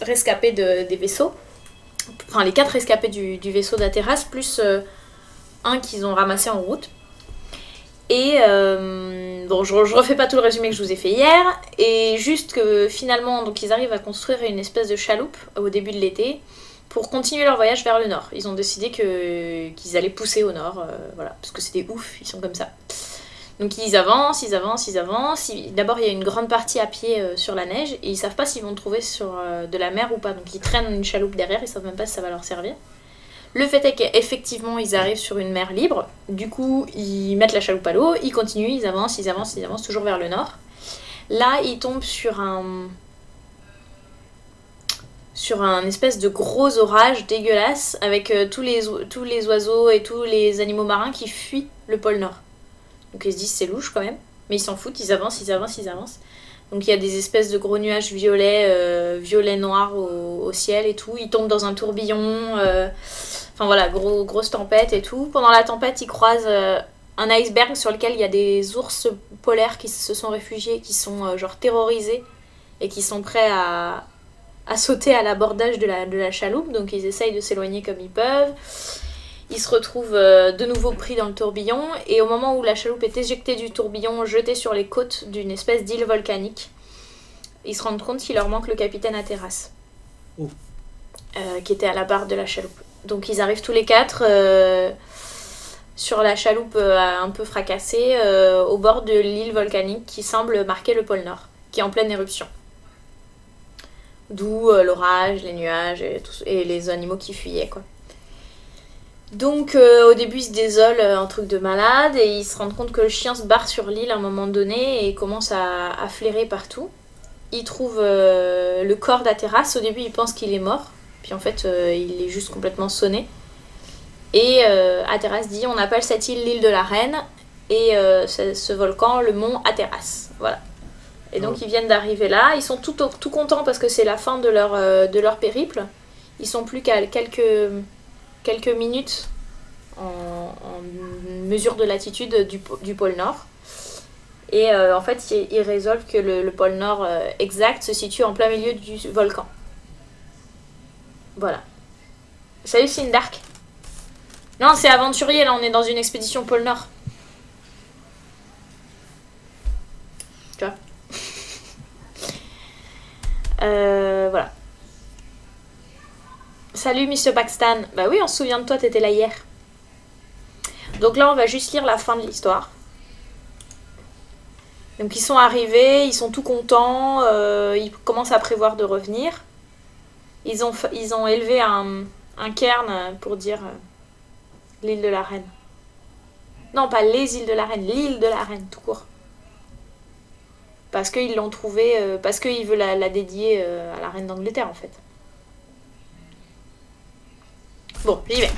rescapés des vaisseaux. Enfin, les 4 rescapés du vaisseau d'Ateras, plus un qu'ils ont ramassé en route. Et bon, je refais pas tout le résumé que je vous ai fait hier. Et juste que finalement, donc ils arrivent à construire une espèce de chaloupe au début de l'été pour continuer leur voyage vers le nord. Ils ont décidé qu'ils allaient pousser au nord, voilà, parce que c'est des oufs, ils sont comme ça. Donc ils avancent. D'abord il y a une grande partie à pied sur la neige et ils savent pas s'ils vont trouver sur de la mer ou pas. Donc ils traînent une chaloupe derrière, ils savent même pas si ça va leur servir. Le fait est qu'effectivement ils arrivent sur une mer libre. Du coup ils mettent la chaloupe à l'eau, ils continuent, ils avancent toujours vers le nord. Là ils tombent sur un espèce de gros orage dégueulasse avec tous les oiseaux et tous les animaux marins qui fuient le pôle Nord. Donc ils se disent c'est louche quand même, mais ils s'en foutent, ils avancent. Donc il y a des espèces de gros nuages violet-noir au ciel et tout. Ils tombent dans un tourbillon, enfin voilà, grosse tempête et tout. Pendant la tempête, ils croisent un iceberg sur lequel il y a des ours polaires qui se sont réfugiés, qui sont genre terrorisés et qui sont prêts à sauter à l'abordage de la chaloupe. Donc ils essayent de s'éloigner comme ils peuvent. Ils se retrouvent de nouveau pris dans le tourbillon et au moment où la chaloupe est éjectée du tourbillon, jetée sur les côtes d'une espèce d'île volcanique, ils se rendent compte qu'il leur manque le capitaine Ateras, qui était à la barre de la chaloupe. Donc ils arrivent tous les 4 sur la chaloupe un peu fracassée au bord de l'île volcanique qui semble marquer le pôle Nord, qui est en pleine éruption. D'où l'orage, les nuages et les animaux qui fuyaient, quoi. Donc au début ils se désolent, un truc de malade, et ils se rendent compte que le chien se barre sur l'île à un moment donné et commence à flairer partout. Ils trouvent le corps d'Ateras. Au début ils pensent qu'il est mort, puis en fait il est juste complètement sonné. Et Ateras dit on appelle cette île l'île de la reine, et ce volcan le mont Ateras. Voilà. Et donc ils viennent d'arriver là, ils sont tout contents parce que c'est la fin de leur périple. Ils sont plus qu'à quelques minutes en mesure de latitude du pôle Nord. Et en fait, ils résolvent que le pôle Nord exact se situe en plein milieu du volcan. Voilà. Salut Sindark. Non, c'est aventurier, là, on est dans une expédition pôle Nord. Tu vois. Voilà. Salut Mr. Paxton. Bah oui, on se souvient de toi, t'étais là hier. Donc là, on va juste lire la fin de l'histoire. Donc ils sont arrivés, ils sont tout contents, ils commencent à prévoir de revenir. Ils ont élevé un cairn pour dire l'île de la reine. Non, pas les îles de la reine, l'île de la reine, tout court. Parce qu'ils l'ont trouvée, parce qu'ils veulent la dédier à la reine d'Angleterre en fait. Bon, j'y vais.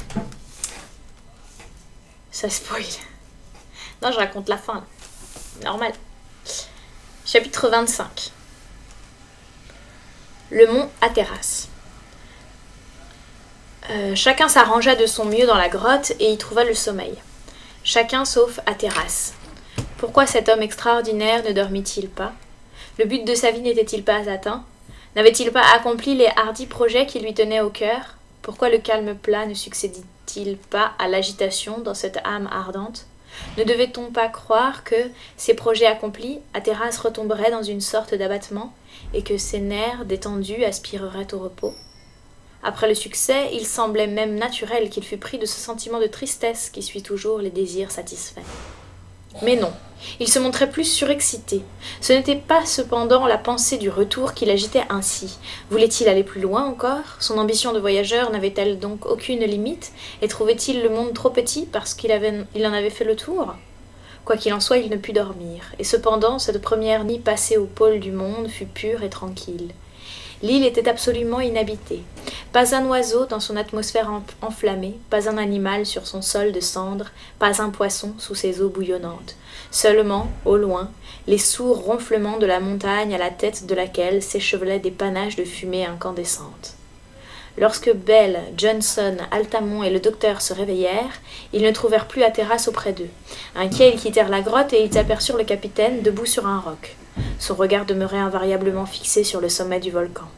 Ça spoil. Non, je raconte la fin là. Normal. Chapitre 25. Le mont Ateras. Chacun s'arrangea de son mieux dans la grotte et y trouva le sommeil. Chacun sauf Ateras. Pourquoi cet homme extraordinaire ne dormit-il pas? Le but de sa vie n'était-il pas atteint? N'avait-il pas accompli les hardis projets qui lui tenaient au cœur? Pourquoi le calme plat ne succédit-il pas à l'agitation dans cette âme ardente? Ne devait-on pas croire que, ses projets accomplis, Ateras retomberait dans une sorte d'abattement et que ses nerfs détendus aspireraient au repos? Après le succès, il semblait même naturel qu'il fût pris de ce sentiment de tristesse qui suit toujours les désirs satisfaits. Mais non, il se montrait plus surexcité. Ce n'était pas cependant la pensée du retour qui l'agitait ainsi. Voulait-il aller plus loin encore? Son ambition de voyageur n'avait-elle donc aucune limite? Et trouvait-il le monde trop petit parce qu'il en avait fait le tour? Quoi qu'il en soit, il ne put dormir. Et cependant, cette première nuit passée au pôle du monde fut pure et tranquille. L'île était absolument inhabitée. Pas un oiseau dans son atmosphère enflammée, pas un animal sur son sol de cendres, pas un poisson sous ses eaux bouillonnantes. Seulement, au loin, les sourds ronflements de la montagne à la tête de laquelle s'échevelaient des panaches de fumée incandescente. Lorsque Bell, Johnson, Altamont et le docteur se réveillèrent, ils ne trouvèrent plus Ateras auprès d'eux. Inquiets, ils quittèrent la grotte et ils aperçurent le capitaine debout sur un roc. Son regard demeurait invariablement fixé sur le sommet du volcan.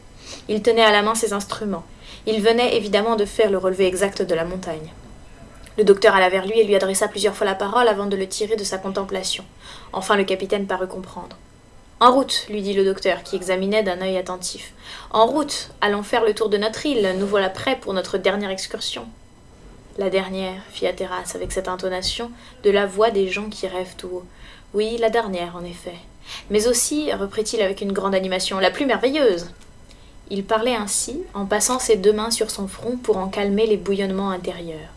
Il tenait à la main ses instruments. Il venait évidemment de faire le relevé exact de la montagne. Le docteur alla vers lui et lui adressa plusieurs fois la parole avant de le tirer de sa contemplation. Enfin le capitaine parut comprendre. « En route, lui dit le docteur, qui examinait d'un œil attentif. En route, allons faire le tour de notre île, nous voilà prêts pour notre dernière excursion. La dernière, fit Hatteras avec cette intonation de la voix des gens qui rêvent tout haut. Oui, la dernière, en effet. Mais aussi, reprit-il avec une grande animation, la plus merveilleuse. Il parlait ainsi, en passant ses deux mains sur son front pour en calmer les bouillonnements intérieurs.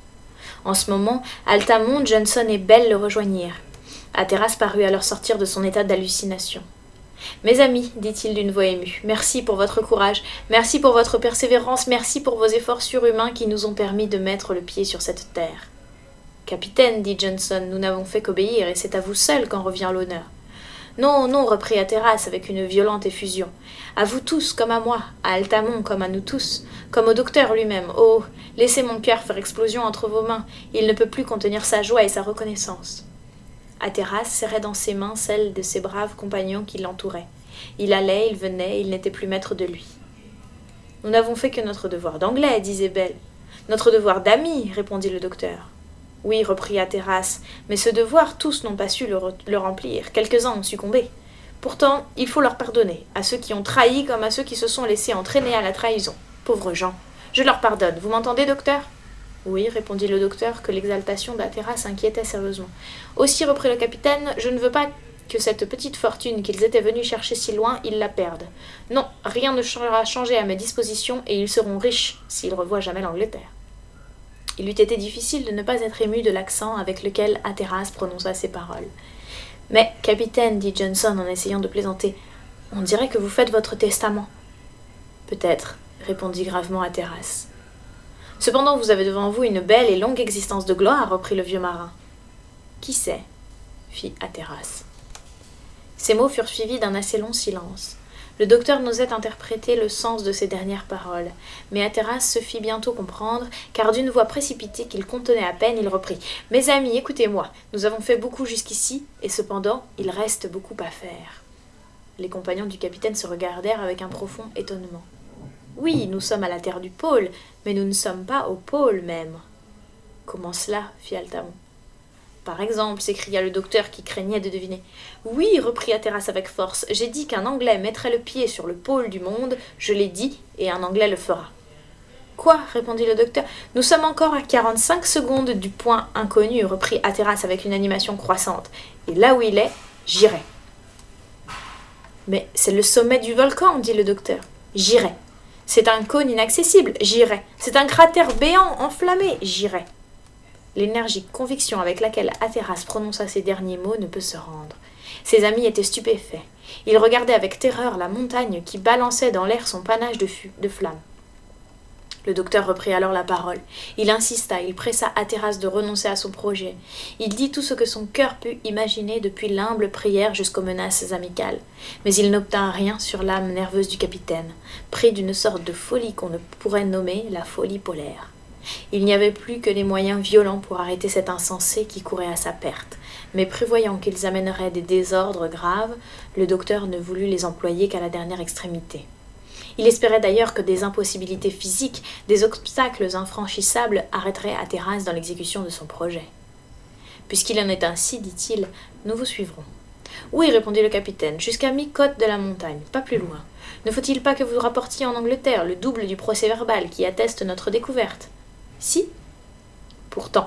En ce moment, Altamont, Johnson et Bell le rejoignirent. Hatteras parut alors sortir de son état d'hallucination. « Mes amis, dit-il d'une voix émue, merci pour votre courage, merci pour votre persévérance, merci pour vos efforts surhumains qui nous ont permis de mettre le pied sur cette terre. »« Capitaine, dit Johnson, nous n'avons fait qu'obéir, et c'est à vous seul qu'en revient l'honneur. »« Non, non, reprit Hatteras avec une violente effusion. À vous tous comme à moi, à Altamont comme à nous tous, comme au docteur lui-même. Oh, laissez mon cœur faire explosion entre vos mains, il ne peut plus contenir sa joie et sa reconnaissance. » Hatteras serrait dans ses mains celles de ses braves compagnons qui l'entouraient. Il allait, il venait, il n'était plus maître de lui. « Nous n'avons fait que notre devoir d'anglais, disait Bell. « Notre devoir d'amis, répondit le docteur. « Oui, reprit Hatteras, mais ce devoir, tous n'ont pas su le remplir, quelques-uns ont succombé. Pourtant, il faut leur pardonner, à ceux qui ont trahi comme à ceux qui se sont laissés entraîner à la trahison. Pauvres gens, je leur pardonne, vous m'entendez, docteur ?» Oui, répondit le docteur, que l'exaltation d'Hatteras inquiétait sérieusement. Aussi, reprit le capitaine, je ne veux pas que cette petite fortune qu'ils étaient venus chercher si loin, ils la perdent. Non, rien ne sera changé à mes dispositions, et ils seront riches s'ils revoient jamais l'Angleterre. Il eût été difficile de ne pas être ému de l'accent avec lequel Hatteras prononça ces paroles. Mais, capitaine, dit Johnson en essayant de plaisanter, on dirait que vous faites votre testament. Peut-être, répondit gravement Hatteras. Cependant, vous avez devant vous une belle et longue existence de gloire, reprit le vieux marin. Qui sait, fit Hatteras. Ces mots furent suivis d'un assez long silence. Le docteur n'osait interpréter le sens de ces dernières paroles, mais Hatteras se fit bientôt comprendre, car d'une voix précipitée qu'il contenait à peine, il reprit « Mes amis, écoutez-moi, nous avons fait beaucoup jusqu'ici, et cependant, il reste beaucoup à faire. » Les compagnons du capitaine se regardèrent avec un profond étonnement. « Oui, nous sommes à la terre du pôle, mais nous ne sommes pas au pôle même. »« Comment cela » fit Altamont. « Par exemple, s'écria le docteur qui craignait de deviner. « Oui, reprit Hatteras avec force, j'ai dit qu'un Anglais mettrait le pied sur le pôle du monde, je l'ai dit, et un Anglais le fera. »« Quoi » répondit le docteur. « Nous sommes encore à 45 secondes du point inconnu, reprit Hatteras avec une animation croissante. Et là où il est, j'irai. »« Mais c'est le sommet du volcan, dit le docteur. J'irai. C'est un cône inaccessible, j'irai. C'est un cratère béant, enflammé, j'irai. » L'énergique conviction avec laquelle Hatteras prononça ces derniers mots ne peut se rendre. Ses amis étaient stupéfaits. Ils regardaient avec terreur la montagne qui balançait dans l'air son panache de flammes. Le docteur reprit alors la parole. Il insista, il pressa Hatteras de renoncer à son projet. Il dit tout ce que son cœur put imaginer depuis l'humble prière jusqu'aux menaces amicales. Mais il n'obtint rien sur l'âme nerveuse du capitaine, pris d'une sorte de folie qu'on ne pourrait nommer la folie polaire. Il n'y avait plus que les moyens violents pour arrêter cet insensé qui courait à sa perte, mais prévoyant qu'ils amèneraient des désordres graves, le docteur ne voulut les employer qu'à la dernière extrémité. Il espérait d'ailleurs que des impossibilités physiques, des obstacles infranchissables arrêteraient Hatteras dans l'exécution de son projet. « Puisqu'il en est ainsi, dit-il, nous vous suivrons. »« Oui, répondit le capitaine, jusqu'à mi-côte de la montagne, pas plus loin. Ne faut-il pas que vous rapportiez en Angleterre le double du procès-verbal qui atteste notre découverte ?»« Si. »« Pourtant,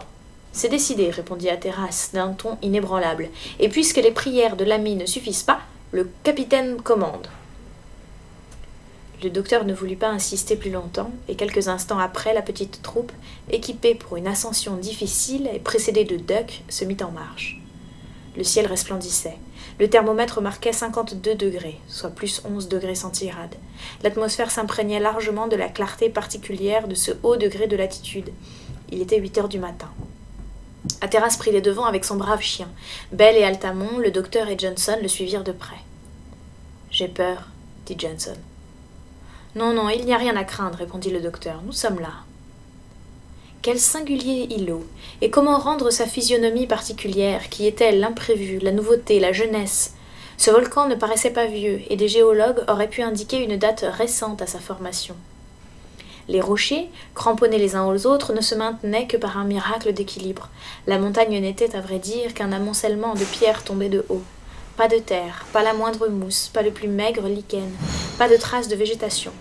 c'est décidé, répondit Hatteras d'un ton inébranlable, et puisque les prières de l'ami ne suffisent pas, le capitaine commande. » Le docteur ne voulut pas insister plus longtemps, et quelques instants après, la petite troupe, équipée pour une ascension difficile et précédée de Duck, se mit en marche. Le ciel resplendissait. Le thermomètre marquait 52 degrés, soit plus 11 degrés centigrades. L'atmosphère s'imprégnait largement de la clarté particulière de ce haut degré de latitude. Il était 8 heures du matin. Hatteras prit les devants avec son brave chien. Bell et Altamont, le docteur et Johnson le suivirent de près. « J'ai peur, dit Johnson. « Non, non, il n'y a rien à craindre, répondit le docteur. Nous sommes là. » Quel singulier îlot, et comment rendre sa physionomie particulière, qui était l'imprévu, la nouveauté, la jeunesse. Ce volcan ne paraissait pas vieux et des géologues auraient pu indiquer une date récente à sa formation. Les rochers, cramponnés les uns aux autres, ne se maintenaient que par un miracle d'équilibre. La montagne n'était, à vrai dire, qu'un amoncellement de pierres tombées de haut. Pas de terre, pas la moindre mousse, pas le plus maigre lichen, pas de traces de végétation.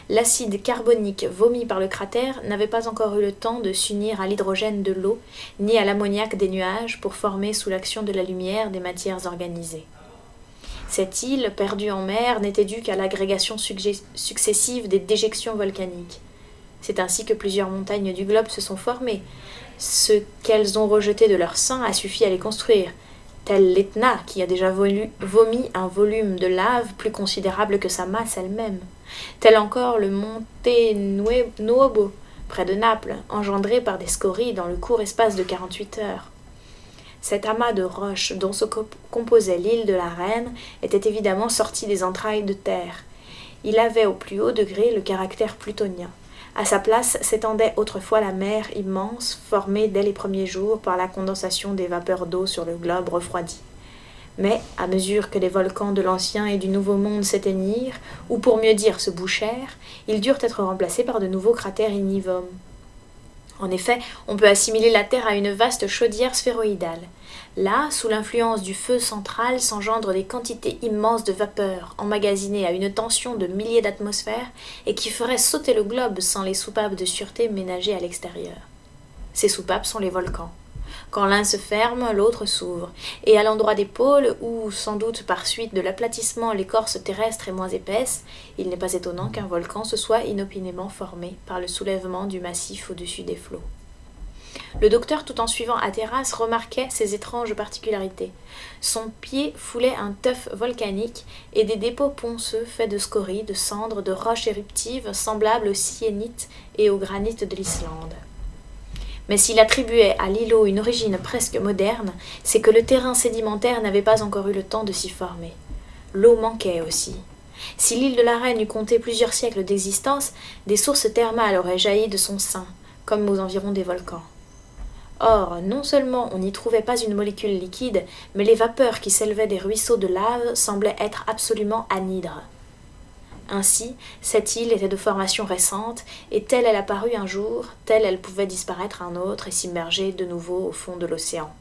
L'acide carbonique vomi par le cratère n'avait pas encore eu le temps de s'unir à l'hydrogène de l'eau, ni à l'ammoniaque des nuages pour former sous l'action de la lumière des matières organisées. Cette île, perdue en mer, n'était due qu'à l'agrégation successive des déjections volcaniques. C'est ainsi que plusieurs montagnes du globe se sont formées. Ce qu'elles ont rejeté de leur sein a suffi à les construire, tel l'Etna qui a déjà vomi un volume de lave plus considérable que sa masse elle-même, tel encore le Monte Nuovo, près de Naples, engendré par des scories dans le court espace de 48 heures. Cet amas de roches dont se composait l'île de la Reine était évidemment sorti des entrailles de terre. Il avait au plus haut degré le caractère plutonien. À sa place s'étendait autrefois la mer immense, formée dès les premiers jours par la condensation des vapeurs d'eau sur le globe refroidi. Mais, à mesure que les volcans de l'ancien et du nouveau monde s'éteignirent, ou pour mieux dire se bouchèrent, ils durent être remplacés par de nouveaux cratères ignivomes. En effet, on peut assimiler la Terre à une vaste chaudière sphéroïdale. Là, sous l'influence du feu central, s'engendrent des quantités immenses de vapeur, emmagasinées à une tension de milliers d'atmosphères et qui feraient sauter le globe sans les soupapes de sûreté ménagées à l'extérieur. Ces soupapes sont les volcans. Quand l'un se ferme, l'autre s'ouvre, et à l'endroit des pôles, où, sans doute par suite de l'aplatissement, l'écorce terrestre est moins épaisse, il n'est pas étonnant qu'un volcan se soit inopinément formé par le soulèvement du massif au-dessus des flots. Le docteur, tout en suivant Hatteras, remarquait ces étranges particularités. Son pied foulait un tuf volcanique et des dépôts ponceux faits de scories, de cendres, de roches éruptives semblables au syénite et au granit de l'Islande. Mais s'il attribuait à l'îlot une origine presque moderne, c'est que le terrain sédimentaire n'avait pas encore eu le temps de s'y former. L'eau manquait aussi. Si l'île de la Reine eût compté plusieurs siècles d'existence, des sources thermales auraient jailli de son sein, comme aux environs des volcans. Or, non seulement on n'y trouvait pas une molécule liquide, mais les vapeurs qui s'élevaient des ruisseaux de lave semblaient être absolument anhydres. Ainsi, cette île était de formation récente, et telle elle apparut un jour, telle elle pouvait disparaître un autre et s'immerger de nouveau au fond de l'océan.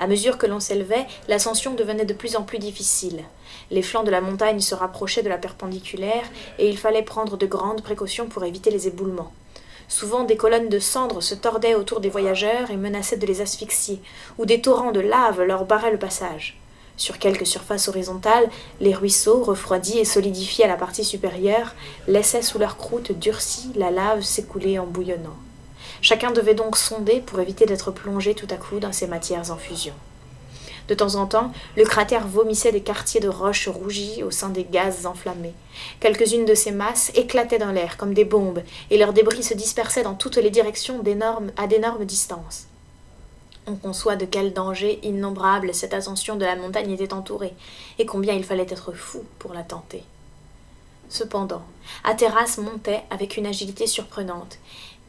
À mesure que l'on s'élevait, l'ascension devenait de plus en plus difficile. Les flancs de la montagne se rapprochaient de la perpendiculaire, et il fallait prendre de grandes précautions pour éviter les éboulements. Souvent, des colonnes de cendres se tordaient autour des voyageurs et menaçaient de les asphyxier, ou des torrents de lave leur barraient le passage. Sur quelques surfaces horizontales, les ruisseaux, refroidis et solidifiés à la partie supérieure, laissaient sous leur croûte durcie la lave s'écouler en bouillonnant. Chacun devait donc sonder pour éviter d'être plongé tout à coup dans ces matières en fusion. De temps en temps, le cratère vomissait des quartiers de roches rougies au sein des gaz enflammés. Quelques-unes de ces masses éclataient dans l'air comme des bombes, et leurs débris se dispersaient dans toutes les directions à d'énormes distances. On conçoit de quels dangers innombrables cette ascension de la montagne était entourée, et combien il fallait être fou pour la tenter. Cependant, Hatteras montait avec une agilité surprenante,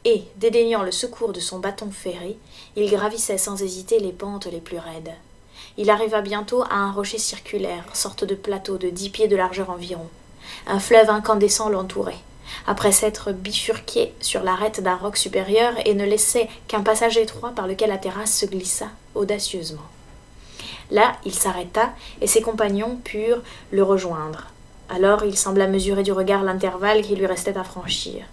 et, dédaignant le secours de son bâton ferré, il gravissait sans hésiter les pentes les plus raides. Il arriva bientôt à un rocher circulaire, sorte de plateau de 10 pieds de largeur environ. Un fleuve incandescent l'entourait. Après s'être bifurqué sur l'arête d'un roc supérieur et ne laissait qu'un passage étroit par lequel Hatteras se glissa audacieusement. Là, il s'arrêta et ses compagnons purent le rejoindre. Alors il sembla mesurer du regard l'intervalle qui lui restait à franchir.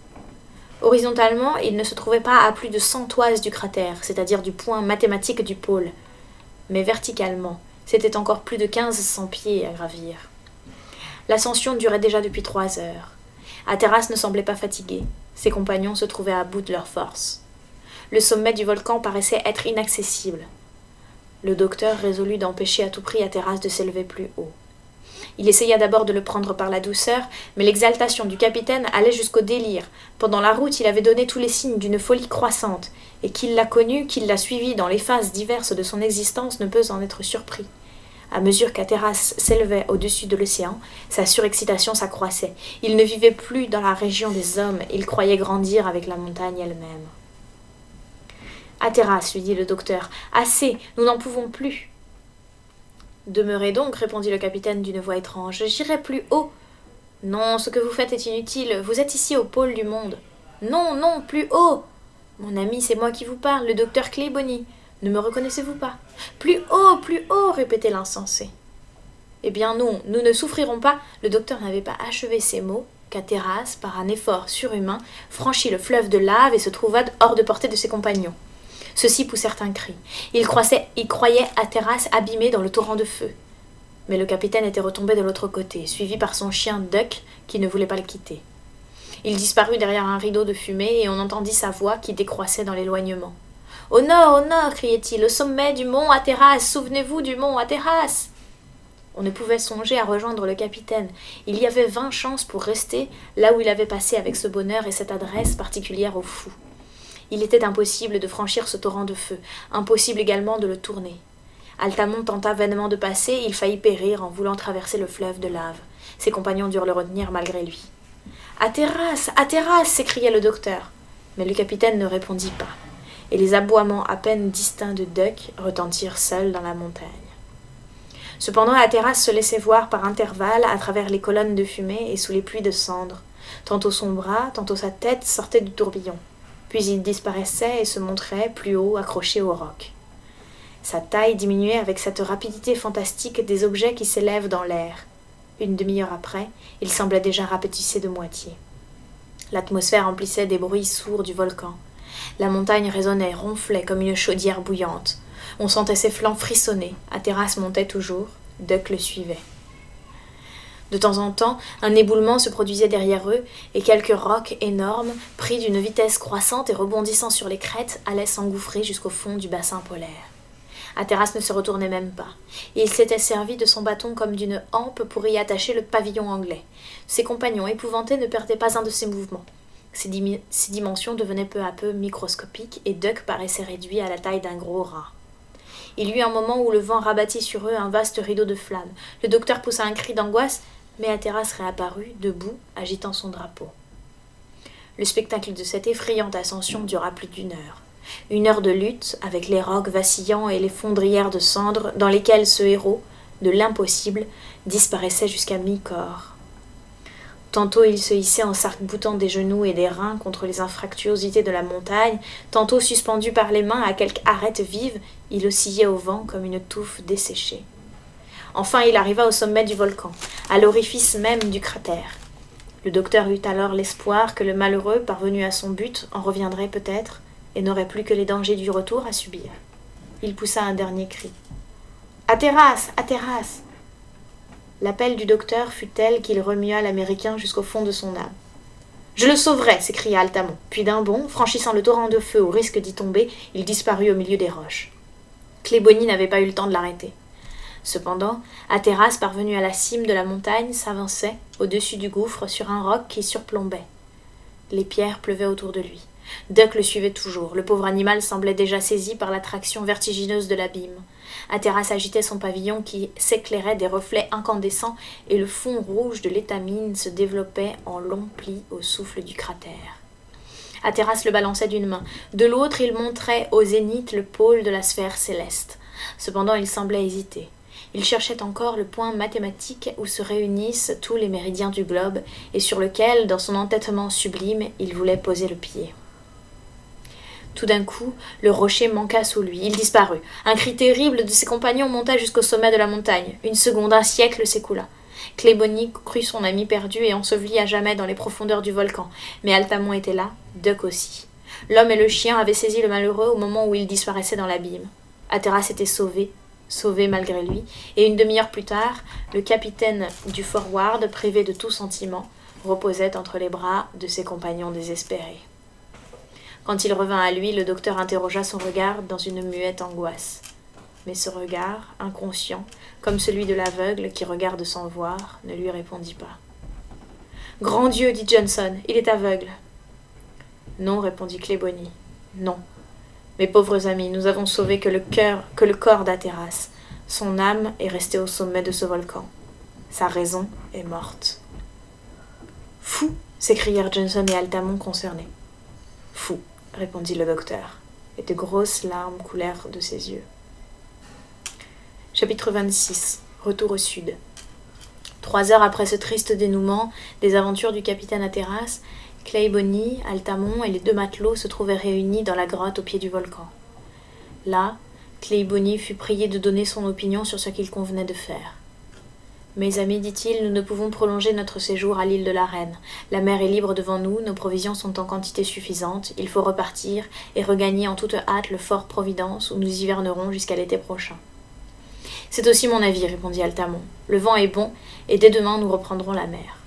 Horizontalement, il ne se trouvait pas à plus de 100 toises du cratère, c'est-à-dire du point mathématique du pôle. Mais verticalement, c'était encore plus de 1500 pieds à gravir. L'ascension durait déjà depuis 3 heures. Hatteras ne semblait pas fatigué. Ses compagnons se trouvaient à bout de leurs forces. Le sommet du volcan paraissait être inaccessible. Le docteur résolut d'empêcher à tout prix Hatteras de s'élever plus haut. Il essaya d'abord de le prendre par la douceur, mais l'exaltation du capitaine allait jusqu'au délire. Pendant la route, il avait donné tous les signes d'une folie croissante, et qu'il l'a connu, qu'il l'a suivi dans les phases diverses de son existence ne peut en être surpris. À mesure qu'Hatteras s'élevait au-dessus de l'océan, sa surexcitation s'accroissait. Il ne vivait plus dans la région des hommes, il croyait grandir avec la montagne elle-même. « Hatteras, lui dit le docteur, assez, nous n'en pouvons plus. » Demeurez donc, répondit le capitaine d'une voix étrange. J'irai plus haut. Non, ce que vous faites est inutile. Vous êtes ici au pôle du monde. Non, non, plus haut. Mon ami, c'est moi qui vous parle, le docteur Claybonny. Ne me reconnaissez-vous pas? Plus haut, répétait l'insensé. Eh bien non, nous ne souffrirons pas. Le docteur n'avait pas achevé ces mots qu'Hatteras, par un effort surhumain, franchit le fleuve de lave et se trouva hors de portée de ses compagnons. Ceux-ci poussèrent un cri. Ils croyaient Hatteras abîmé dans le torrent de feu. Mais le capitaine était retombé de l'autre côté, suivi par son chien Duck qui ne voulait pas le quitter. Il disparut derrière un rideau de fumée et on entendit sa voix qui décroissait dans l'éloignement. « Au nord, criait-il, au sommet du mont Hatteras, souvenez-vous du mont Hatteras !» On ne pouvait songer à rejoindre le capitaine. Il y avait 20 chances pour rester là où il avait passé avec ce bonheur et cette adresse particulière aux fous. Il était impossible de franchir ce torrent de feu, impossible également de le tourner. Altamont tenta vainement de passer, il faillit périr en voulant traverser le fleuve de lave. Ses compagnons durent le retenir malgré lui. « Hatteras, Hatteras !» s'écriait le docteur. Mais le capitaine ne répondit pas, et les aboiements à peine distincts de Duck retentirent seuls dans la montagne. Cependant, Hatteras se laissait voir par intervalles à travers les colonnes de fumée et sous les pluies de cendres. Tantôt son bras, tantôt sa tête sortaient du tourbillon. Puis il disparaissait et se montrait plus haut, accroché au roc. Sa taille diminuait avec cette rapidité fantastique des objets qui s'élèvent dans l'air. Une demi-heure après, il semblait déjà rapetissé de moitié. L'atmosphère emplissait des bruits sourds du volcan. La montagne résonnait, ronflait comme une chaudière bouillante. On sentait ses flancs frissonner. Hatteras montait toujours, Duck le suivait. De temps en temps, un éboulement se produisait derrière eux, et quelques rocs énormes, pris d'une vitesse croissante et rebondissant sur les crêtes, allaient s'engouffrer jusqu'au fond du bassin polaire. Hatteras ne se retournait même pas, et il s'était servi de son bâton comme d'une hampe pour y attacher le pavillon anglais. Ses compagnons, épouvantés, ne perdaient pas un de ses mouvements. Ses dimensions devenaient peu à peu microscopiques, et Duck paraissait réduit à la taille d'un gros rat. Il y eut un moment où le vent rabattit sur eux un vaste rideau de flammes. Le docteur poussa un cri d'angoisse, mais Hatteras réapparut, debout, agitant son drapeau. Le spectacle de cette effrayante ascension dura plus d'1 heure. 1 heure de lutte, avec les rocs vacillants et les fondrières de cendres, dans lesquelles ce héros, de l'impossible, disparaissait jusqu'à mi-corps. Tantôt il se hissait en s'arc-boutant des genoux et des reins contre les infractuosités de la montagne, tantôt suspendu par les mains à quelque arête vive, il oscillait au vent comme une touffe desséchée. Enfin il arriva au sommet du volcan, à l'orifice même du cratère. Le docteur eut alors l'espoir que le malheureux, parvenu à son but, en reviendrait peut-être, et n'aurait plus que les dangers du retour à subir. Il poussa un dernier cri. « Hatteras, Hatteras !» L'appel du docteur fut tel qu'il remua l'Américain jusqu'au fond de son âme. « Je le sauverai !» s'écria Altamont. Puis d'un bond, franchissant le torrent de feu au risque d'y tomber, il disparut au milieu des roches. Claybonny n'avait pas eu le temps de l'arrêter. Cependant, Hatteras, parvenu à la cime de la montagne, s'avançait, au-dessus du gouffre, sur un roc qui surplombait. Les pierres pleuvaient autour de lui. Duck le suivait toujours. Le pauvre animal semblait déjà saisi par l'attraction vertigineuse de l'abîme. Hatteras agitait son pavillon qui s'éclairait des reflets incandescents et le fond rouge de l'étamine se développait en longs plis au souffle du cratère. Hatteras le balançait d'une main. De l'autre, il montrait au zénith le pôle de la sphère céleste. Cependant, il semblait hésiter. Il cherchait encore le point mathématique où se réunissent tous les méridiens du globe et sur lequel, dans son entêtement sublime, il voulait poser le pied. Tout d'un coup, le rocher manqua sous lui. Il disparut. Un cri terrible de ses compagnons monta jusqu'au sommet de la montagne. 1 seconde, un siècle s'écoula. Claybonny crut son ami perdu et enseveli à jamais dans les profondeurs du volcan. Mais Altamont était là, Duck aussi. L'homme et le chien avaient saisi le malheureux au moment où il disparaissait dans l'abîme. Hatteras était sauvé malgré lui, et 1 demi-heure plus tard, le capitaine du Forward, privé de tout sentiment, reposait entre les bras de ses compagnons désespérés. Quand il revint à lui, le docteur interrogea son regard dans une muette angoisse. Mais ce regard, inconscient, comme celui de l'aveugle qui regarde sans voir, ne lui répondit pas. « Grand Dieu, dit Johnson, il est aveugle. »« Non, répondit Claybonny, non. Mes pauvres amis, nous avons sauvé que le corps d'Hatteras. Son âme est restée au sommet de ce volcan. Sa raison est morte. »« Fou !» s'écrièrent Johnson et Altamont concernés. « Fou !» répondit le docteur, et de grosses larmes coulèrent de ses yeux. « Chapitre 26. Retour au sud. 3 heures après ce triste dénouement des aventures du capitaine Hatteras, Clay Bonny, Altamont et les 2 matelots se trouvaient réunis dans la grotte au pied du volcan. Là, Clay Bonny fut prié de donner son opinion sur ce qu'il convenait de faire. « Mes amis, dit-il, nous ne pouvons prolonger notre séjour à l'île de la Reine. La mer est libre devant nous, nos provisions sont en quantité suffisante, il faut repartir et regagner en toute hâte le fort Providence où nous hivernerons jusqu'à l'été prochain. » « C'est aussi mon avis, répondit Altamont. Le vent est bon, et dès demain nous reprendrons la mer. »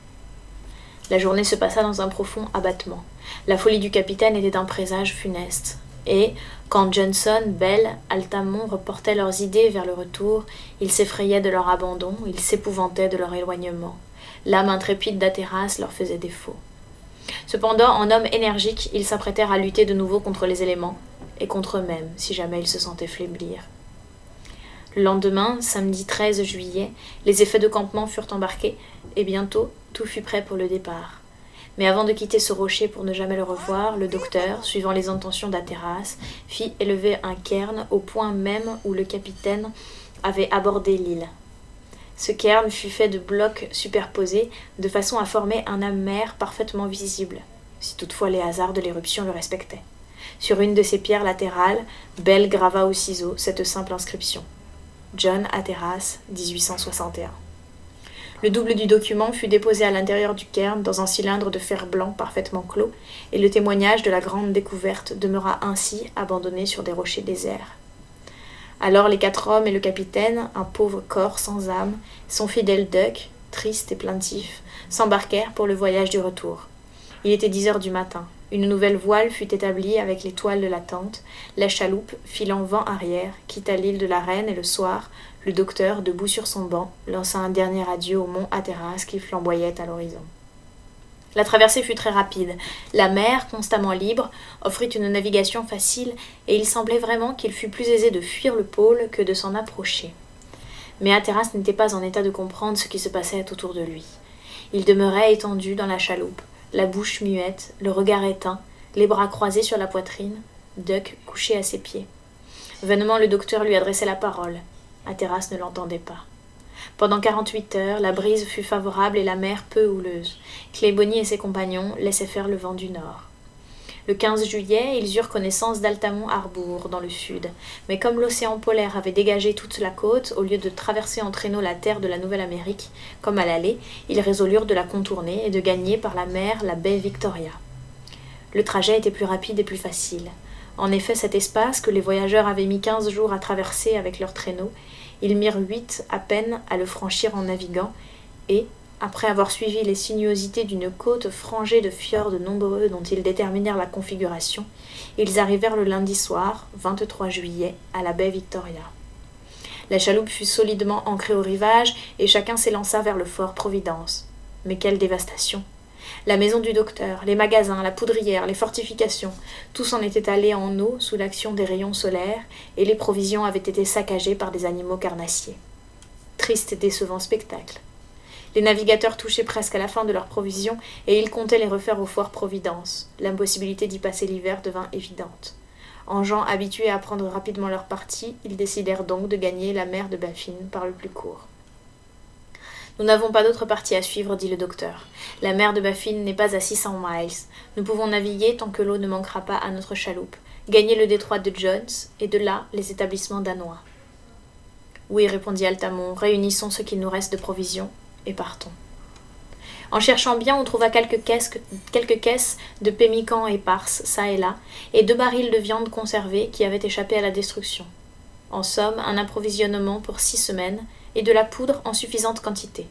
La journée se passa dans un profond abattement. La folie du capitaine était un présage funeste. Et, quand Johnson, Bell, Altamont reportaient leurs idées vers le retour, ils s'effrayaient de leur abandon, ils s'épouvantaient de leur éloignement. L'âme intrépide d'Hatteras leur faisait défaut. Cependant, en hommes énergiques, ils s'apprêtèrent à lutter de nouveau contre les éléments, et contre eux-mêmes, si jamais ils se sentaient faiblir. Le lendemain, samedi 13 juillet, les effets de campement furent embarqués, et bientôt tout fut prêt pour le départ. Mais avant de quitter ce rocher pour ne jamais le revoir, le docteur, suivant les intentions d'Hatteras, fit élever un cairn au point même où le capitaine avait abordé l'île. Ce cairn fut fait de blocs superposés, de façon à former un amer parfaitement visible, si toutefois les hasards de l'éruption le respectaient. Sur une de ces pierres latérales, Bell grava au ciseau cette simple inscription. John Hatteras, 1861. Le double du document fut déposé à l'intérieur du cairn dans un cylindre de fer blanc parfaitement clos, et le témoignage de la grande découverte demeura ainsi abandonné sur des rochers déserts. Alors les 4 hommes et le capitaine, un pauvre corps sans âme, son fidèle Duck, triste et plaintif, s'embarquèrent pour le voyage du retour. Il était 10 heures du matin. Une nouvelle voile fut établie avec les toiles de la tente. La chaloupe, filant vent arrière, quitta l'île de la Reine et le soir, le docteur, debout sur son banc, lança un dernier adieu au mont Hatteras qui flamboyait à l'horizon. La traversée fut très rapide. La mer, constamment libre, offrit une navigation facile et il semblait vraiment qu'il fût plus aisé de fuir le pôle que de s'en approcher. Mais Hatteras n'était pas en état de comprendre ce qui se passait autour de lui. Il demeurait étendu dans la chaloupe, la bouche muette, le regard éteint, les bras croisés sur la poitrine, Duck couché à ses pieds. Vainement le docteur lui adressait la parole. Hatteras ne l'entendait pas. Pendant 48 heures, la brise fut favorable et la mer peu houleuse. Clay Bonny et ses compagnons laissaient faire le vent du nord. Le 15 juillet, ils eurent connaissance d'Altamont Harbour, dans le sud. Mais comme l'océan polaire avait dégagé toute la côte, au lieu de traverser en traîneau la terre de la Nouvelle-Amérique, comme à l'aller, ils résolurent de la contourner et de gagner par la mer la baie Victoria. Le trajet était plus rapide et plus facile. En effet, cet espace, que les voyageurs avaient mis 15 jours à traverser avec leurs traîneaux, ils mirent 8 à peine à le franchir en naviguant, et, après avoir suivi les sinuosités d'une côte frangée de fjords nombreux dont ils déterminèrent la configuration, ils arrivèrent le lundi soir, 23 juillet, à la baie Victoria. La chaloupe fut solidement ancrée au rivage, et chacun s'élança vers le fort Providence. Mais quelle dévastation! La maison du docteur, les magasins, la poudrière, les fortifications, tout s'en était allé en eau sous l'action des rayons solaires, et les provisions avaient été saccagées par des animaux carnassiers. Triste et décevant spectacle. Les navigateurs touchaient presque à la fin de leurs provisions, et ils comptaient les refaire au fort Providence. L'impossibilité d'y passer l'hiver devint évidente. En gens habitués à prendre rapidement leur parti, ils décidèrent donc de gagner la mer de Baffin par le plus court. « Nous n'avons pas d'autre parti à suivre, dit le docteur. La mer de Baffin n'est pas à 600 miles. Nous pouvons naviguer tant que l'eau ne manquera pas à notre chaloupe, gagner le détroit de Jones, et de là les établissements danois. »« Oui, répondit Altamont, réunissons ce qu'il nous reste de provisions, et partons. » En cherchant bien, on trouva quelques caisses de pemmican éparses, çà et là, et 2 barils de viande conservée qui avaient échappé à la destruction. En somme, un approvisionnement pour 6 semaines, et de la poudre en suffisante quantité.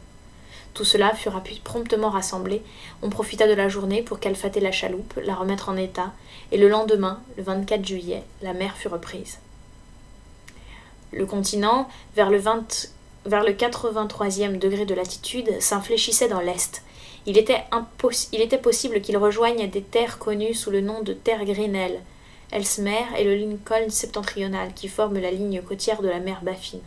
Tout cela fut promptement rassemblé, on profita de la journée pour calfater la chaloupe, la remettre en état, et le lendemain, le 24 juillet, la mer fut reprise. Le continent, vers le 83e degré de latitude, s'infléchissait dans l'est. Il était possible qu'il rejoigne des terres connues sous le nom de terre Grinnell, Ellesmere et le Lincoln septentrional, qui forment la ligne côtière de la mer Baffin.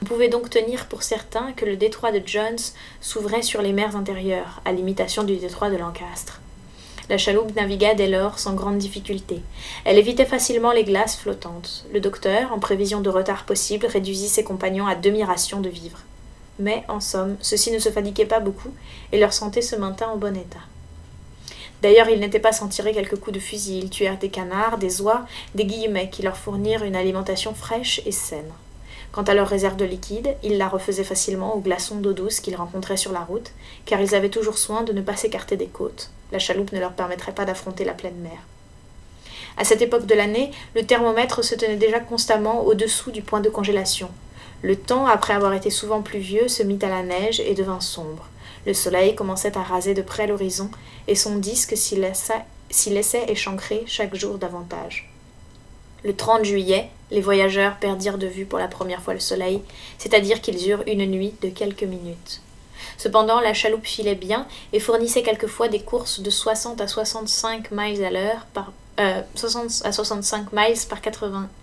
On pouvait donc tenir pour certain que le détroit de Jones s'ouvrait sur les mers intérieures, à l'imitation du détroit de Lancastre. La chaloupe navigua dès lors sans grande difficulté. Elle évitait facilement les glaces flottantes. Le docteur, en prévision de retard possible, réduisit ses compagnons à demi-ration de vivres. Mais, en somme, ceux-ci ne se fatiguaient pas beaucoup, et leur santé se maintint en bon état. D'ailleurs, ils n'étaient pas sans tirer quelques coups de fusil. Ils tuèrent des canards, des oies, des guillemets qui leur fournirent une alimentation fraîche et saine. Quant à leur réserve de liquide, ils la refaisaient facilement aux glaçons d'eau douce qu'ils rencontraient sur la route, car ils avaient toujours soin de ne pas s'écarter des côtes. La chaloupe ne leur permettrait pas d'affronter la pleine mer. À cette époque de l'année, le thermomètre se tenait déjà constamment au-dessous du point de congélation. Le temps, après avoir été souvent pluvieux, se mit à la neige et devint sombre. Le soleil commençait à raser de près l'horizon, et son disque s'y laissait échancrer chaque jour davantage. Le 30 juillet, les voyageurs perdirent de vue pour la première fois le soleil, c'est-à-dire qu'ils eurent une nuit de quelques minutes. Cependant, la chaloupe filait bien et fournissait quelquefois des courses de 60 à 65 miles à l'heure 60 à 65 miles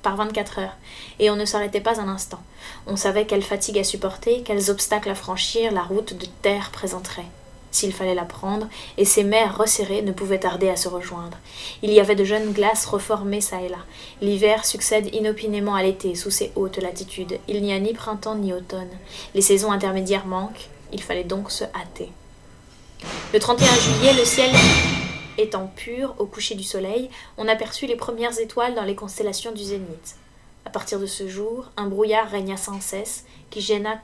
par 24 heures, et on ne s'arrêtait pas un instant. On savait quelles fatigues à supporter, quels obstacles à franchir la route de terre présenterait, s'il fallait la prendre, et ces mers resserrées ne pouvaient tarder à se rejoindre. Il y avait de jeunes glaces reformées çà et là. L'hiver succède inopinément à l'été sous ces hautes latitudes. Il n'y a ni printemps ni automne. Les saisons intermédiaires manquent, il fallait donc se hâter. Le 31 juillet, le ciel étant pur au coucher du soleil, on aperçut les premières étoiles dans les constellations du zénith. À partir de ce jour, un brouillard régna sans cesse, qui gêna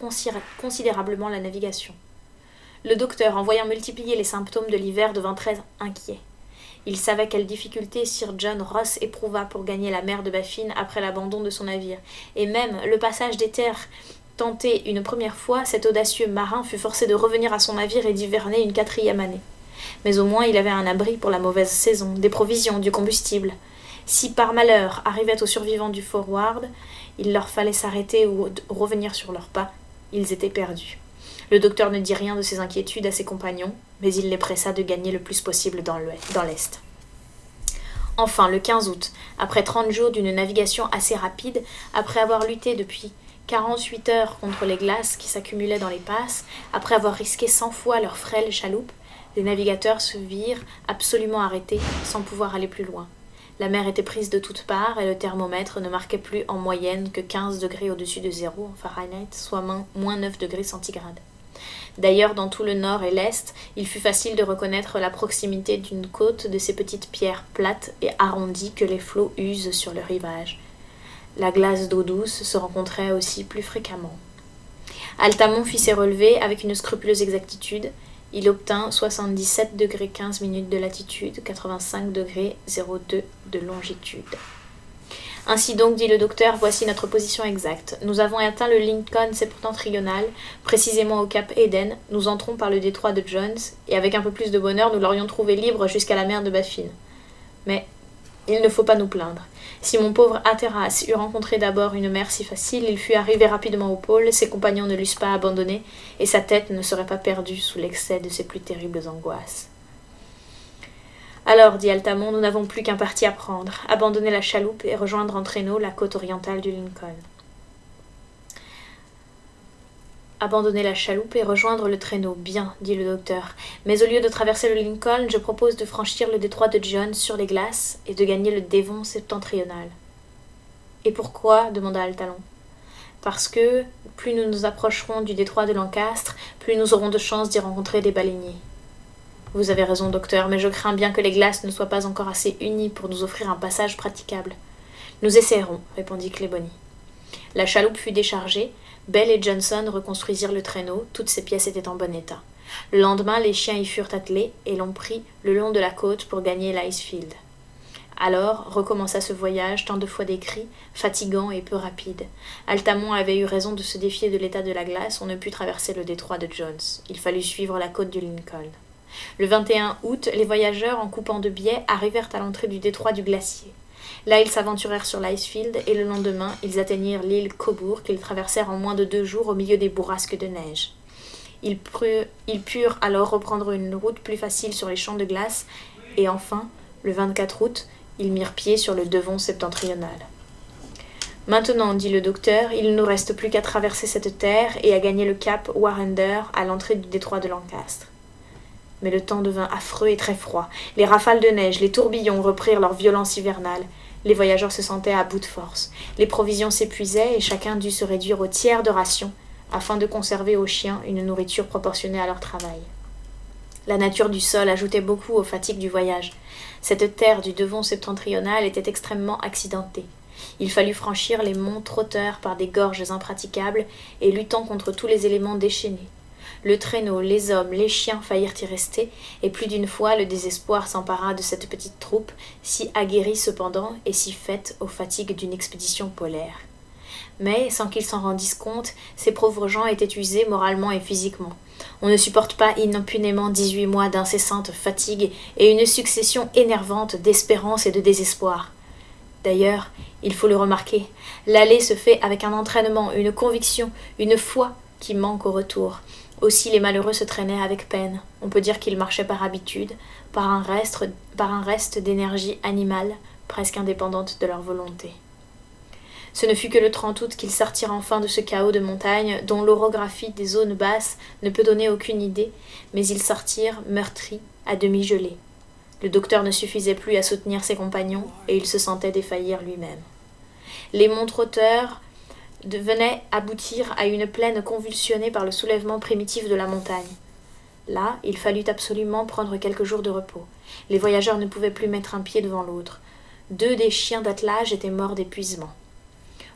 considérablement la navigation. Le docteur, en voyant multiplier les symptômes de l'hiver, devint très inquiet. Il savait quelles difficultés Sir John Ross éprouva pour gagner la mer de Baffin après l'abandon de son navire, et même le passage des terres tenté une première fois, cet audacieux marin fut forcé de revenir à son navire et d'hiverner une 4e année. Mais au moins il avait un abri pour la mauvaise saison, des provisions, du combustible. Si par malheur arrivait aux survivants du Forward, il leur fallait s'arrêter ou revenir sur leurs pas, ils étaient perdus. Le docteur ne dit rien de ses inquiétudes à ses compagnons, mais il les pressa de gagner le plus possible dans l'Est. Enfin, le 15 août, après 30 jours d'une navigation assez rapide, après avoir lutté depuis 48 heures contre les glaces qui s'accumulaient dans les passes, après avoir risqué 100 fois leur frêle chaloupe, les navigateurs se virent absolument arrêtés, sans pouvoir aller plus loin. La mer était prise de toutes parts et le thermomètre ne marquait plus en moyenne que 15 degrés au-dessus de zéro en Fahrenheit, soit moins 9 degrés centigrades. D'ailleurs, dans tout le nord et l'est, il fut facile de reconnaître la proximité d'une côte de ces petites pierres plates et arrondies que les flots usent sur le rivage. La glace d'eau douce se rencontrait aussi plus fréquemment. Altamont fit ses relevés avec une scrupuleuse exactitude. Il obtint 77 degrés 15 minutes de latitude, 85 degrés 02 de longitude. Ainsi donc, dit le docteur, voici notre position exacte. Nous avons atteint le Lincoln septentrional, précisément au cap Eden. Nous entrons par le détroit de Jones, et avec un peu plus de bonheur, nous l'aurions trouvé libre jusqu'à la mer de Baffin. Mais il ne faut pas nous plaindre. Si mon pauvre Hatteras eût rencontré d'abord une mer si facile, il fût arrivé rapidement au pôle, ses compagnons ne l'eussent pas abandonné, et sa tête ne serait pas perdue sous l'excès de ses plus terribles angoisses. Alors, dit Altamont, nous n'avons plus qu'un parti à prendre, abandonner la chaloupe et rejoindre en traîneau la côte orientale du Lincoln. Abandonner la chaloupe et rejoindre le traîneau, bien, dit le docteur. Mais au lieu de traverser le Lincoln, je propose de franchir le détroit de Jones sur les glaces et de gagner le Devon septentrional. Et pourquoi demanda Altalon. Parce que, plus nous nous approcherons du détroit de Lancastre, plus nous aurons de chances d'y rencontrer des baleiniers. Vous avez raison, docteur, mais je crains bien que les glaces ne soient pas encore assez unies pour nous offrir un passage praticable. Nous essayerons, répondit Claybonny. La chaloupe fut déchargée, Bell et Johnson reconstruisirent le traîneau, toutes ses pièces étaient en bon état. Le lendemain, les chiens y furent attelés et l'on prit le long de la côte pour gagner l'Icefield. Alors recommença ce voyage, tant de fois décrit, fatigant et peu rapide. Altamont avait eu raison de se défier de l'état de la glace, on ne put traverser le détroit de Jones. Il fallut suivre la côte du Lincoln. Le 21 août, les voyageurs, en coupant de biais, arrivèrent à l'entrée du détroit du glacier. Là, ils s'aventurèrent sur l'Icefield et le lendemain, ils atteignirent l'île Cobourg qu'ils traversèrent en moins de 2 jours au milieu des bourrasques de neige. Ils purent alors reprendre une route plus facile sur les champs de glace et enfin, le 24 août, ils mirent pied sur le Devon septentrional. Maintenant, dit le docteur, il ne nous reste plus qu'à traverser cette terre et à gagner le cap Warrender à l'entrée du détroit de Lancastre. Mais le temps devint affreux et très froid. Les rafales de neige, les tourbillons reprirent leur violence hivernale. Les voyageurs se sentaient à bout de force. Les provisions s'épuisaient et chacun dut se réduire au tiers de ration afin de conserver aux chiens une nourriture proportionnée à leur travail. La nature du sol ajoutait beaucoup aux fatigues du voyage. Cette terre du Devon septentrional était extrêmement accidentée. Il fallut franchir les monts trotteurs par des gorges impraticables et luttant contre tous les éléments déchaînés. Le traîneau, les hommes, les chiens faillirent y rester, et plus d'une fois le désespoir s'empara de cette petite troupe, si aguerrie cependant et si faite aux fatigues d'une expédition polaire. Mais, sans qu'ils s'en rendissent compte, ces pauvres gens étaient usés moralement et physiquement. On ne supporte pas impunément 18 mois d'incessante fatigue et une succession énervante d'espérance et de désespoir. D'ailleurs, il faut le remarquer, l'aller se fait avec un entraînement, une conviction, une foi qui manquent au retour. Aussi les malheureux se traînaient avec peine. On peut dire qu'ils marchaient par habitude, par un reste d'énergie animale, presque indépendante de leur volonté. Ce ne fut que le 30 août qu'ils sortirent enfin de ce chaos de montagne dont l'orographie des zones basses ne peut donner aucune idée, mais ils sortirent meurtris, à demi gelés. Le docteur ne suffisait plus à soutenir ses compagnons et il se sentait défaillir lui-même. Les monts trotteurs venaient aboutir à une plaine convulsionnée par le soulèvement primitif de la montagne. Là, il fallut absolument prendre quelques jours de repos. Les voyageurs ne pouvaient plus mettre un pied devant l'autre. 2 des chiens d'attelage étaient morts d'épuisement.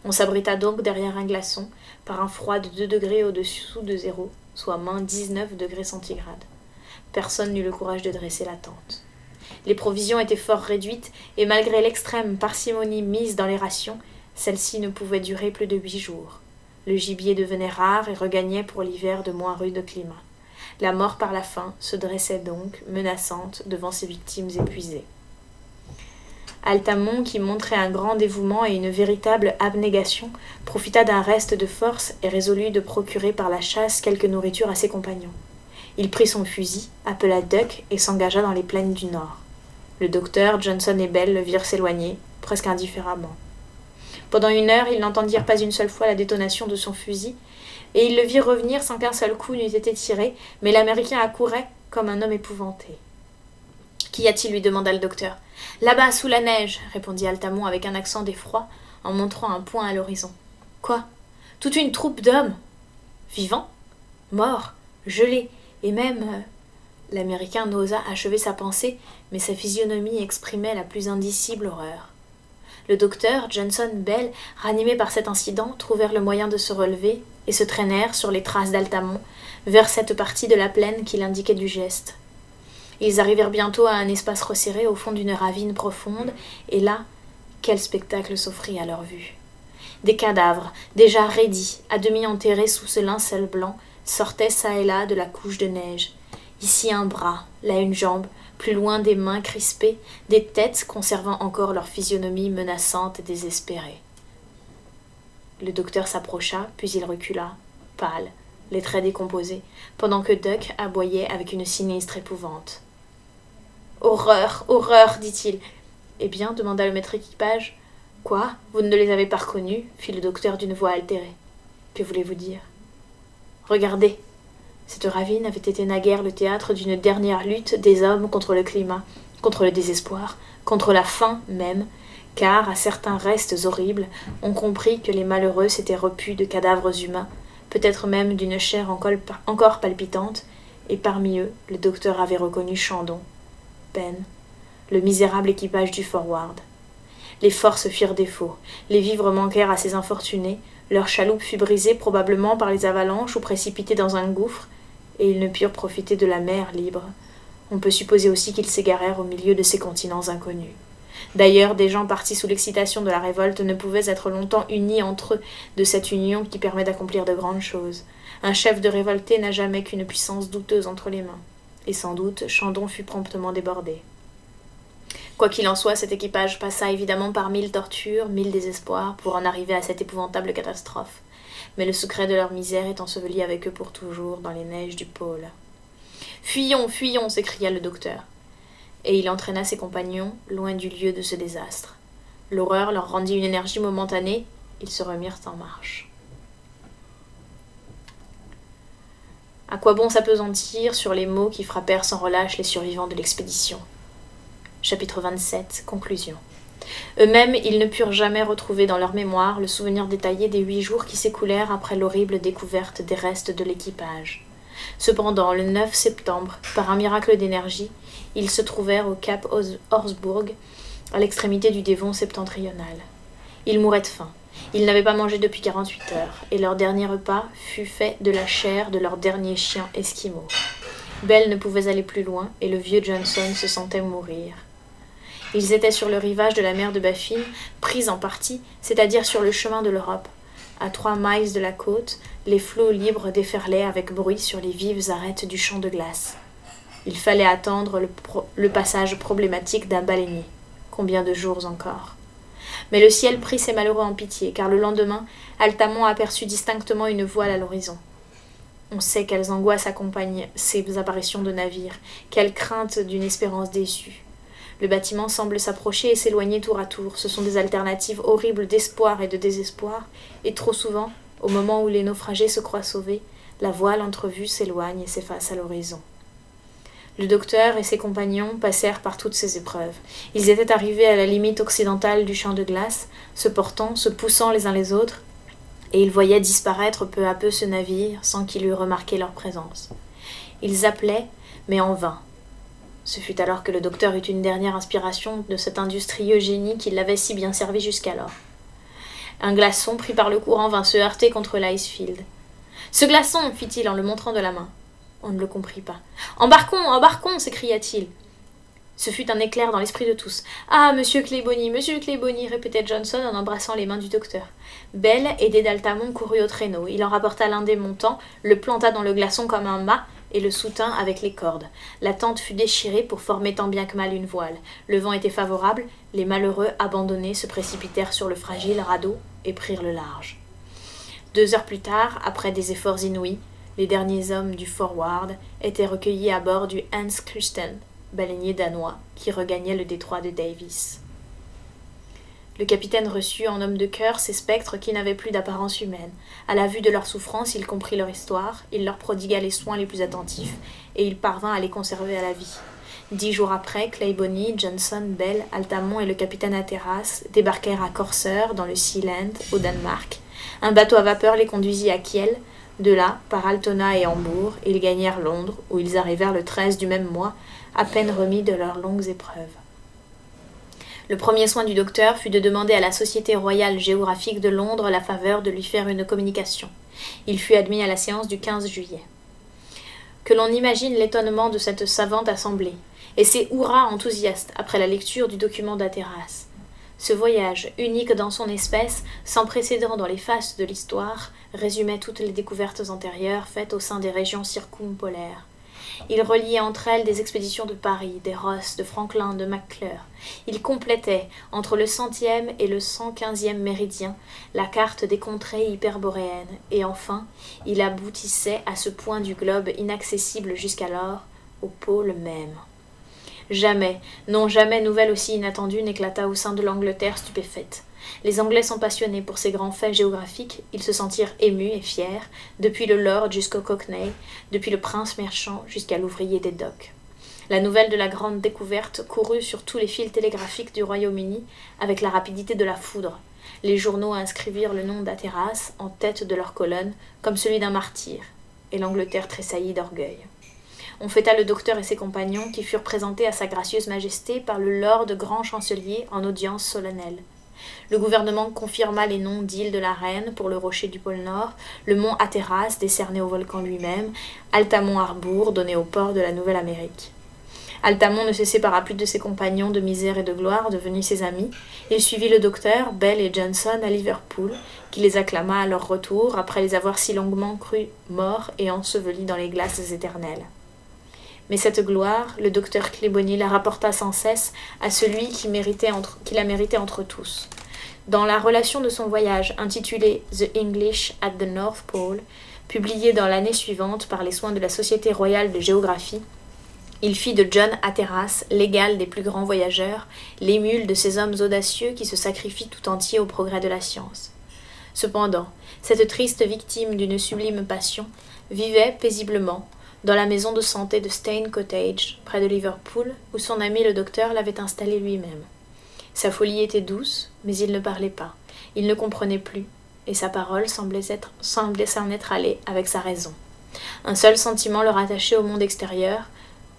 On s'abrita donc derrière un glaçon, par un froid de 2 degrés au-dessous de zéro, soit moins 19 degrés centigrades. Personne n'eut le courage de dresser la tente. Les provisions étaient fort réduites, et malgré l'extrême parcimonie mise dans les rations, celles-ci ne pouvaient durer plus de 8 jours. Le gibier devenait rare et regagnait pour l'hiver de moins rudes climats. La mort par la faim se dressait donc, menaçante, devant ses victimes épuisées. Altamont, qui montrait un grand dévouement et une véritable abnégation, profita d'un reste de force et résolut de procurer par la chasse quelque nourriture à ses compagnons. Il prit son fusil, appela Duck et s'engagea dans les plaines du nord. Le docteur, Johnson et Bell le virent s'éloigner, presque indifféremment. Pendant 1 heure, ils n'entendirent pas une seule fois la détonation de son fusil, et ils le virent revenir sans qu'un seul coup n'eût été tiré, mais l'Américain accourait comme un homme épouvanté. « Qu'y a-t-il » lui demanda le docteur. « Là-bas, sous la neige » répondit Altamont avec un accent d'effroi, en montrant un point à l'horizon. « Quoi ? Toute une troupe d'hommes ? Vivants ? Morts ? Gelés ? Et même... L'Américain n'osa achever sa pensée, mais sa physionomie exprimait la plus indicible horreur. Le docteur, Johnson, Bell, ranimés par cet incident, trouvèrent le moyen de se relever et se traînèrent sur les traces d'Altamont vers cette partie de la plaine qu'il indiquait du geste. Ils arrivèrent bientôt à un espace resserré au fond d'une ravine profonde, et là, quel spectacle s'offrit à leur vue. Des cadavres, déjà raidis, à demi enterrés sous ce linceul blanc, sortaient çà et là de la couche de neige. Ici un bras, là une jambe, plus loin des mains crispées, des têtes conservant encore leur physionomie menaçante et désespérée. Le docteur s'approcha, puis il recula, pâle, les traits décomposés, pendant que Duck aboyait avec une sinistre épouvante. « Horreur, horreur !» dit-il. « Eh bien ?» demanda le maître équipage. « Quoi ? Vous ne les avez pas reconnus ?» fit le docteur d'une voix altérée. « Que voulez-vous dire ? » « Regardez !» Cette ravine avait été naguère le théâtre d'une dernière lutte des hommes contre le climat, contre le désespoir, contre la faim même, car, à certains restes horribles, on comprit que les malheureux s'étaient repus de cadavres humains, peut-être même d'une chair encore palpitante, et parmi eux, le docteur avait reconnu Chandon, Ben, le misérable équipage du Forward. Les forces firent défaut, les vivres manquèrent à ces infortunés, leur chaloupe fut brisée probablement par les avalanches ou précipitée dans un gouffre, et ils ne purent profiter de la mer libre. On peut supposer aussi qu'ils s'égarèrent au milieu de ces continents inconnus. D'ailleurs, des gens partis sous l'excitation de la révolte ne pouvaient être longtemps unis entre eux de cette union qui permet d'accomplir de grandes choses. Un chef de révolté n'a jamais qu'une puissance douteuse entre les mains. Et sans doute, Chandon fut promptement débordé. Quoi qu'il en soit, cet équipage passa évidemment par 1000 tortures, 1000 désespoirs, pour en arriver à cette épouvantable catastrophe. Mais le secret de leur misère est enseveli avec eux pour toujours dans les neiges du pôle. « Fuyons, fuyons !» s'écria le docteur. Et il entraîna ses compagnons loin du lieu de ce désastre. L'horreur leur rendit une énergie momentanée, ils se remirent en marche. À quoi bon s'appesantir sur les maux qui frappèrent sans relâche les survivants de l'expédition? Chapitre 27. Conclusion. Eux-mêmes, ils ne purent jamais retrouver dans leur mémoire le souvenir détaillé des 8 jours qui s'écoulèrent après l'horrible découverte des restes de l'équipage. Cependant, le 9 septembre, par un miracle d'énergie, ils se trouvèrent au cap Horsburg, à l'extrémité du Devon septentrional. Ils mouraient de faim. Ils n'avaient pas mangé depuis 48 heures, et leur dernier repas fut fait de la chair de leur dernier chien esquimau. Bell ne pouvait aller plus loin, et le vieux Johnson se sentait mourir. Ils étaient sur le rivage de la mer de Baffin, pris en partie, c'est-à-dire sur le chemin de l'Europe. À 3 miles de la côte, les flots libres déferlaient avec bruit sur les vives arêtes du champ de glace. Il fallait attendre le passage problématique d'un baleinier. Combien de jours encore? Mais le ciel prit ces malheureux en pitié, car le lendemain, Altamont aperçut distinctement une voile à l'horizon. On sait quelles angoisses accompagnent ces apparitions de navires, quelle crainte d'une espérance déçue. Le bâtiment semble s'approcher et s'éloigner tour à tour. Ce sont des alternatives horribles d'espoir et de désespoir, et trop souvent, au moment où les naufragés se croient sauvés, la voile entrevue s'éloigne et s'efface à l'horizon. Le docteur et ses compagnons passèrent par toutes ces épreuves. Ils étaient arrivés à la limite occidentale du champ de glace, se portant, se poussant les uns les autres, et ils voyaient disparaître peu à peu ce navire sans qu'il eût remarqué leur présence. Ils appelaient, mais en vain. Ce fut alors que le docteur eut une dernière inspiration de cet industrieux génie qui l'avait si bien servi jusqu'alors. Un glaçon pris par le courant vint se heurter contre l'icefield. « Ce glaçon !» fit-il en le montrant de la main. On ne le comprit pas. « Embarquons, embarquons !» s'écria-t-il. Ce fut un éclair dans l'esprit de tous. « Ah, monsieur Claybonny, répétait Johnson en embrassant les mains du docteur. Bell, aidé d'Altamont, courut au traîneau. Il en rapporta l'un des montants, le planta dans le glaçon comme un mât et le soutint avec les cordes. La tente fut déchirée pour former tant bien que mal une voile. Le vent était favorable, les malheureux, abandonnés, se précipitèrent sur le fragile radeau et prirent le large. 2 heures plus tard, après des efforts inouïs, les derniers hommes du Forward étaient recueillis à bord du Hans Christian, baleinier danois, qui regagnait le détroit de Davis. Le capitaine reçut en homme de cœur ces spectres qui n'avaient plus d'apparence humaine. À la vue de leur souffrance, il comprit leur histoire, il leur prodigua les soins les plus attentifs, et il parvint à les conserver à la vie. 10 jours après, Claybonny, Johnson, Bell, Altamont et le capitaine Hatteras débarquèrent à Corsair, dans le Sealand, au Danemark. Un bateau à vapeur les conduisit à Kiel. De là, par Altona et Hambourg, ils gagnèrent Londres, où ils arrivèrent le 13 du même mois, à peine remis de leurs longues épreuves. Le premier soin du docteur fut de demander à la Société royale géographique de Londres la faveur de lui faire une communication. Il fut admis à la séance du 15 juillet. Que l'on imagine l'étonnement de cette savante assemblée, et ses hurrahs enthousiastes après la lecture du document d'Hatteras. Ce voyage, unique dans son espèce, sans précédent dans les faces de l'histoire, résumait toutes les découvertes antérieures faites au sein des régions circumpolaires. Il reliait entre elles des expéditions de Paris, des Ross, de Franklin, de McClure. Il complétait, entre le 100e et le 115e méridien, la carte des contrées hyperboréennes, et enfin, il aboutissait à ce point du globe inaccessible jusqu'alors, au pôle même. Jamais, non jamais nouvelle aussi inattendue n'éclata au sein de l'Angleterre stupéfaite. Les Anglais sont passionnés pour ces grands faits géographiques, ils se sentirent émus et fiers, depuis le lord jusqu'au cockney, depuis le prince marchand jusqu'à l'ouvrier des docks. La nouvelle de la grande découverte courut sur tous les fils télégraphiques du Royaume-Uni avec la rapidité de la foudre. Les journaux inscrivirent le nom d'Hatteras en tête de leur colonne, comme celui d'un martyr, et l'Angleterre tressaillit d'orgueil. On fêta le docteur et ses compagnons qui furent présentés à sa gracieuse majesté par le lord grand chancelier en audience solennelle. Le gouvernement confirma les noms d'îles de la Reine pour le rocher du pôle Nord, le mont Hatteras décerné au volcan lui-même, Altamont Harbour donné au port de la Nouvelle-Amérique. Altamont ne se sépara plus de ses compagnons de misère et de gloire devenus ses amis. Il suivit le docteur, Bell et Johnson à Liverpool, qui les acclama à leur retour après les avoir si longuement crus morts et ensevelis dans les glaces éternelles. Mais cette gloire, le docteur Claybonny la rapporta sans cesse à celui qui la méritait entre tous. Dans la relation de son voyage, intitulée « The English at the North Pole », publiée dans l'année suivante par les soins de la Société royale de géographie, il fit de John Hatteras l'égal des plus grands voyageurs, l'émule de ces hommes audacieux qui se sacrifient tout entier au progrès de la science. Cependant, cette triste victime d'une sublime passion vivait paisiblement dans la maison de santé de Stane Cottage, près de Liverpool, où son ami le docteur l'avait installé lui-même. Sa folie était douce, mais il ne parlait pas, il ne comprenait plus, et sa parole semblait s'en être allée avec sa raison. Un seul sentiment le rattachait au monde extérieur,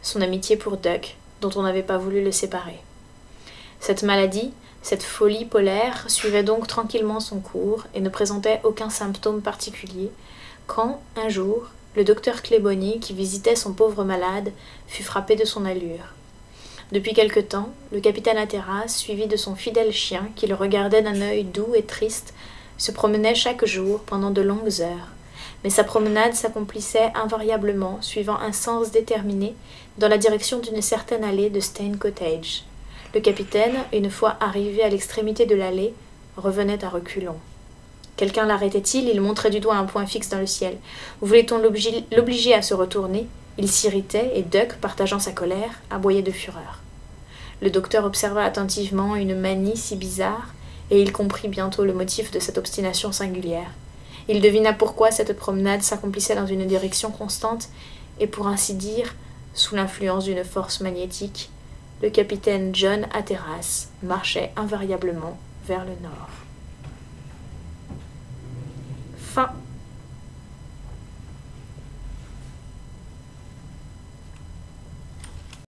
son amitié pour Duck, dont on n'avait pas voulu le séparer. Cette maladie, cette folie polaire, suivait donc tranquillement son cours et ne présentait aucun symptôme particulier, quand, un jour, le docteur Cleboni, qui visitait son pauvre malade, fut frappé de son allure. Depuis quelque temps, le capitaine Hatteras, suivi de son fidèle chien, qui le regardait d'un œil doux et triste, se promenait chaque jour pendant de longues heures. Mais sa promenade s'accomplissait invariablement, suivant un sens déterminé, dans la direction d'une certaine allée de Stane Cottage. Le capitaine, une fois arrivé à l'extrémité de l'allée, revenait à reculons. Quelqu'un l'arrêtait-il? Il montrait du doigt un point fixe dans le ciel. Voulait-on l'obliger à se retourner? Il s'irritait, et Duck, partageant sa colère, aboyait de fureur. Le docteur observa attentivement une manie si bizarre, et il comprit bientôt le motif de cette obstination singulière. Il devina pourquoi cette promenade s'accomplissait dans une direction constante, et pour ainsi dire, sous l'influence d'une force magnétique, le capitaine John Hatteras marchait invariablement vers le nord. Fin.